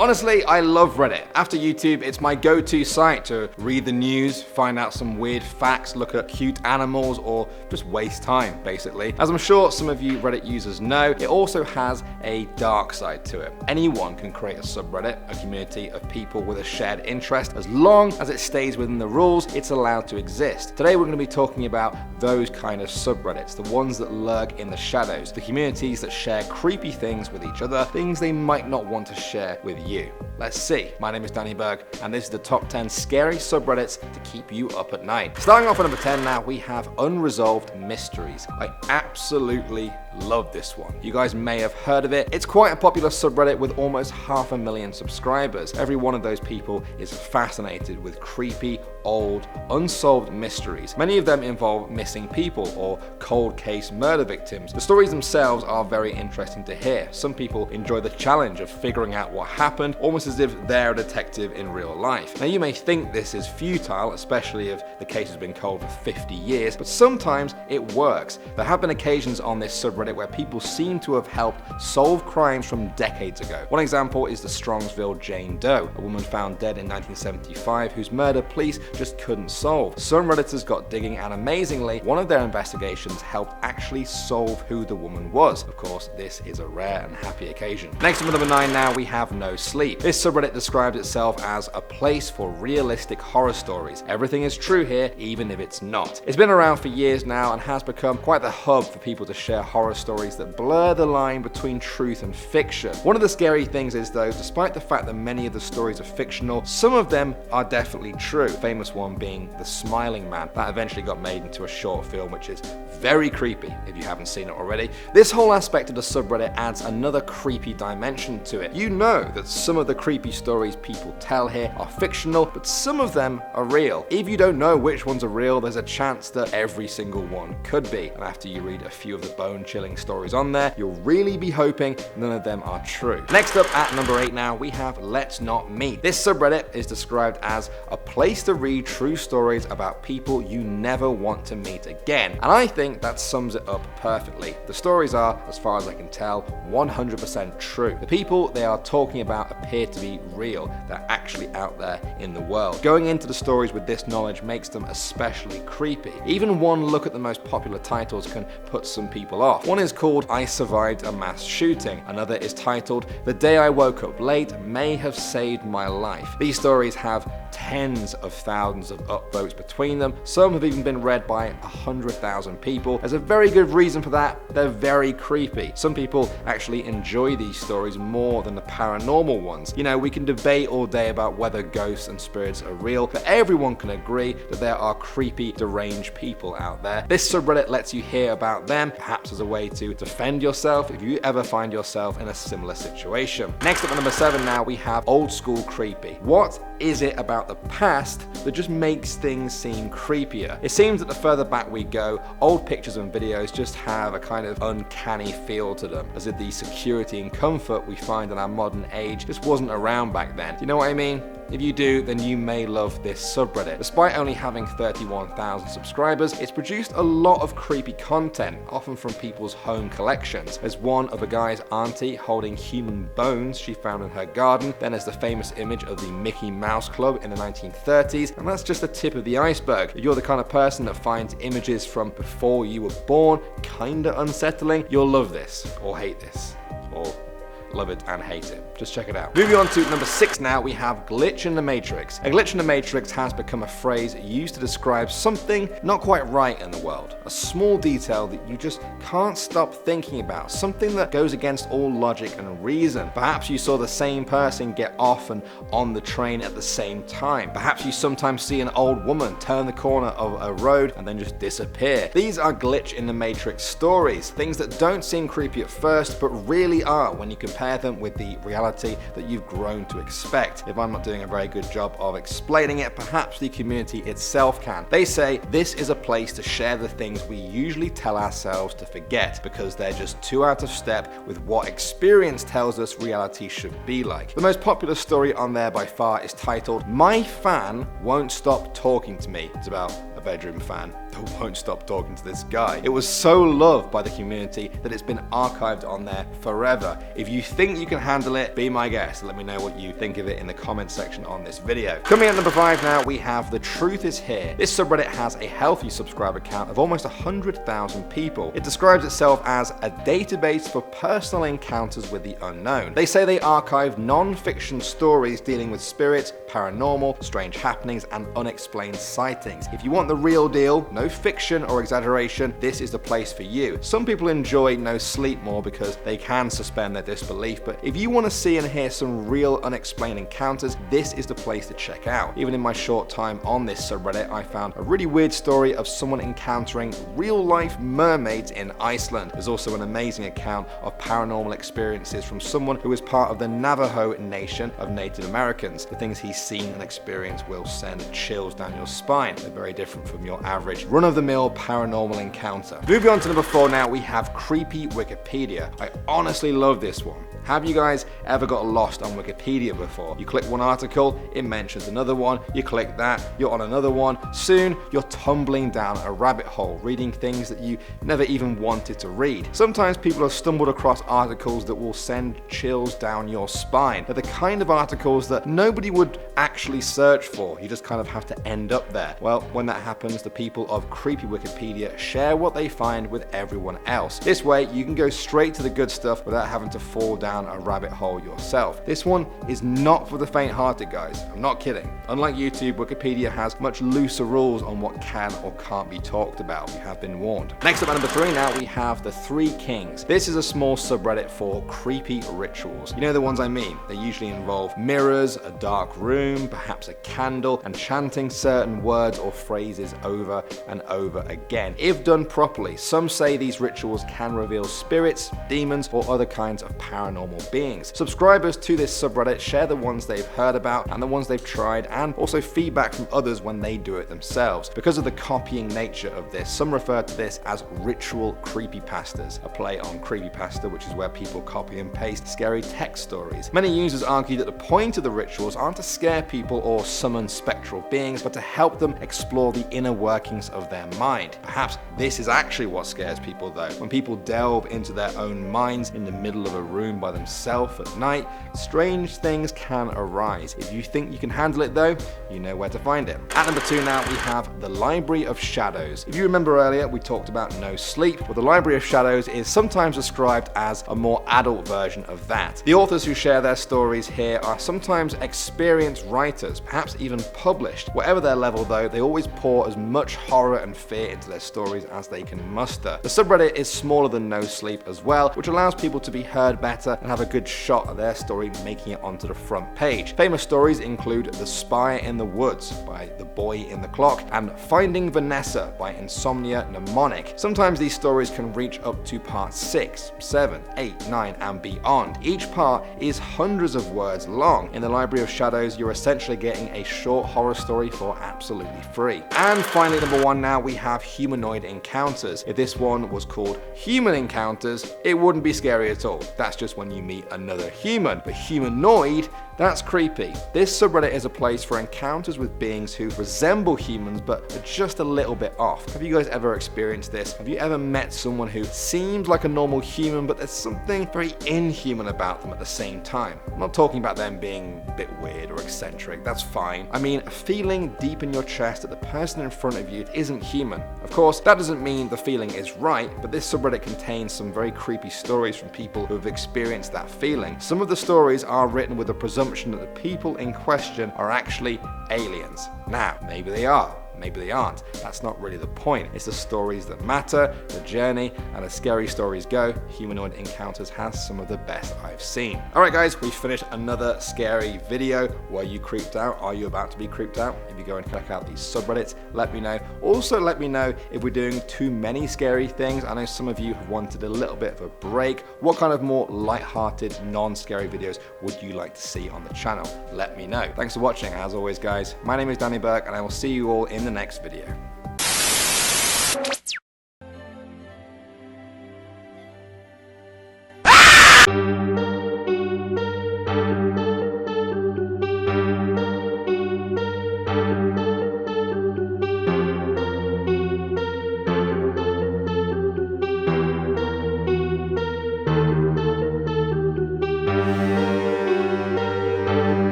Honestly, I love Reddit. After YouTube, it's my go-to site to read the news, find out some weird facts, look at cute animals, or just waste time, basically. As I'm sure some of you Reddit users know, it also has a dark side to it. Anyone can create a subreddit, a community of people with a shared interest. As long as it stays within the rules, it's allowed to exist. Today we're going to be talking about those kind of subreddits, the ones that lurk in the shadows, the communities that share creepy things with each other, things they might not want to share with you. Let's see. My name is Danny Burke, and this is the top 10 scary subreddits to keep you up at night. Starting off at number 10 now, we have Unresolved Mysteries. I absolutely love this one. You guys may have heard of it. It's quite a popular subreddit with almost 500,000 subscribers. Every one of those people is fascinated with creepy, old, unsolved mysteries. Many of them involve missing people or cold case murder victims. The stories themselves are very interesting to hear. Some people enjoy the challenge of figuring out what happened, almost as if they're a detective in real life. Now you may think this is futile, especially if the case has been cold for 50 years, but sometimes it works. There have been occasions on this subreddit where people seem to have helped solve crimes from decades ago. One example is the Strongsville Jane Doe, a woman found dead in 1975 whose murder police just couldn't solve. Some Redditors got digging, and amazingly, one of their investigations helped actually solve who the woman was. Of course, this is a rare and happy occasion. Next up at number 9 now, we have No Sleep. This subreddit describes itself as a place for realistic horror stories. Everything is true here, even if it's not. It's been around for years now and has become quite the hub for people to share horror stories that blur the line between truth and fiction. One of the scary things is though, despite the fact that many of the stories are fictional, some of them are definitely true. The famous one being The Smiling Man, that eventually got made into a short film, which is very creepy if you haven't seen it already. This whole aspect of the subreddit adds another creepy dimension to it. You know that some of the creepy stories people tell here are fictional, but some of them are real. If you don't know which ones are real, there's a chance that every single one could be. And after you read a few of the bone-chilling stories on there, you'll really be hoping none of them are true. Next up at number 8 now, we have Let's Not Meet. This subreddit is described as a place to read true stories about people you never want to meet again. And I think that sums it up perfectly. The stories are, as far as I can tell, 100% true. The people they are talking about appear to be real. They're actually out there in the world. Going into the stories with this knowledge makes them especially creepy. Even one look at the most popular titles can put some people off. One is called I Survived a Mass Shooting. Another is titled The Day I Woke Up Late May Have Saved My Life. These stories have tens of thousands of upvotes between them. Some have even been read by 100,000 people. There's a very good reason for that. They're very creepy. Some people actually enjoy these stories more than the paranormal ones. You know, we can debate all day about whether ghosts and spirits are real, but everyone can agree that there are creepy, deranged people out there. This subreddit lets you hear about them, perhaps as a way to defend yourself if you ever find yourself in a similar situation. Next up at number 7 now, we have Old School Creepy. What is it about the past that just makes things seem creepier? It seems that the further back we go, old pictures and videos just have a kind of uncanny feel to them, as if the security and comfort we find in our modern age just wasn't around back then. Do you know what I mean? If you do, then you may love this subreddit. Despite only having 31,000 subscribers, it's produced a lot of creepy content, often from people's home collections. There's one of a guy's auntie holding human bones she found in her garden. Then there's the famous image of the Mickey Mouse Club in the 1930s, and that's just the tip of the iceberg. If you're the kind of person that finds images from before you were born kinda unsettling, you'll love this, or hate this, or love it and hate it. Just check it out. Moving on to number 6 now, we have glitch in the matrix. A glitch in the matrix has become a phrase used to describe something not quite right in the world. A small detail that you just can't stop thinking about. Something that goes against all logic and reason. Perhaps you saw the same person get off and on the train at the same time. Perhaps you sometimes see an old woman turn the corner of a road and then just disappear. These are glitch in the matrix stories. Things that don't seem creepy at first, but really are when you compare them with the reality that you've grown to expect. If I'm not doing a very good job of explaining it, perhaps the community itself can. They say this is a place to share the things we usually tell ourselves to forget because they're just too out of step with what experience tells us reality should be like. The most popular story on there by far is titled My Fan Won't Stop Talking to Me. It's about a bedroom fan they won't stop talking to this guy. It was so loved by the community that it's been archived on there forever. If you think you can handle it, be my guest. Let me know what you think of it in the comment section on this video. Coming at number 5 now, we have The Truth Is Here. This subreddit has a healthy subscriber count of almost 100,000 people. It describes itself as a database for personal encounters with the unknown. They say they archive non-fiction stories dealing with spirits, paranormal, strange happenings, and unexplained sightings. If you want the real deal, no fiction or exaggeration, this is the place for you. Some people enjoy no sleep more because they can suspend their disbelief, but if you want to see and hear some real unexplained encounters, this is the place to check out. Even in my short time on this subreddit, I found a really weird story of someone encountering real-life mermaids in Iceland. There's also an amazing account of paranormal experiences from someone who is part of the Navajo Nation of Native Americans. The things he's seen and experienced will send chills down your spine. They're very different from your average run-of-the-mill paranormal encounter. Moving on to number 4 now, we have Creepy Wikipedia. I honestly love this one. Have you guys ever got lost on Wikipedia before? You click one article, it mentions another one, you click that, you're on another one. Soon, you're tumbling down a rabbit hole, reading things that you never even wanted to read. Sometimes people have stumbled across articles that will send chills down your spine. They're the kind of articles that nobody would actually search for. You just kind of have to end up there. Well, when that happens, the people of Creepy Wikipedia share what they find with everyone else. This way, you can go straight to the good stuff without having to fall down a rabbit hole yourself. This one is not for the faint-hearted, guys. I'm not kidding. Unlike YouTube, Wikipedia has much looser rules on what can or can't be talked about. You have been warned. Next up at number 3 now, we have The Three Kings. This is a small subreddit for creepy rituals. You know the ones I mean. They usually involve mirrors, a dark room, perhaps a candle, and chanting certain words or phrases over and over again. If done properly, some say these rituals can reveal spirits, demons, or other kinds of paranormal beings. Subscribers to this subreddit share the ones they've heard about and the ones they've tried, and also feedback from others when they do it themselves. Because of the copying nature of this, some refer to this as ritual creepypastas, a play on creepypasta, which is where people copy and paste scary text stories. Many users argue that the point of the rituals aren't to scare people or summon spectral beings, but to help them explore the inner workings of their mind. Perhaps this is actually what scares people though. When people delve into their own minds in the middle of a room by themselves at night, strange things can arise. If you think you can handle it though, you know where to find it. At number 2 now, we have The Library of Shadows. If you remember earlier, we talked about no sleep. Well, The Library of Shadows is sometimes described as a more adult version of that. The authors who share their stories here are sometimes experienced writers, perhaps even published. Whatever their level though, they always pour as much horror and fear into their stories as they can muster. The subreddit is smaller than No Sleep as well, which allows people to be heard better and have a good shot at their story making it onto the front page. Famous stories include The Spy in the Woods by The Boy in the Clock and Finding Vanessa by Insomnia Mnemonic. Sometimes these stories can reach up to part 6, 7, 8, 9 and beyond. Each part is hundreds of words long. In The Library of Shadows, you're essentially getting a short horror story for absolutely free. And finally, number 1 now, we have Humanoid Encounters. If this one was called Human Encounters, it wouldn't be scary at all. That's just when you meet another human. But humanoid, that's creepy. This subreddit is a place for encounters with beings who resemble humans but are just a little bit off. Have you guys ever experienced this? Have you ever met someone who seems like a normal human but there's something very inhuman about them at the same time? I'm not talking about them being a bit weird or eccentric, that's fine. I mean a feeling deep in your chest that the person in front of you isn't human. Of course, that doesn't mean the feeling is right, but this subreddit contains some very creepy stories from people who have experienced that feeling. Some of the stories are written with a presumption that the people in question are actually aliens. Now, maybe they are. Maybe they aren't. That's not really the point. It's the stories that matter, the journey, and as scary stories go, Humanoid Encounters has some of the best I've seen. Alright guys, we've finished another scary video. Were you creeped out? Are you about to be creeped out? If you go and check out these subreddits, let me know. Also let me know if we're doing too many scary things. I know some of you have wanted a little bit of a break. What kind of more light-hearted, non-scary videos would you like to see on the channel? Let me know. Thanks for watching. As always guys, my name is Danny Burke and I will see you all in the next video.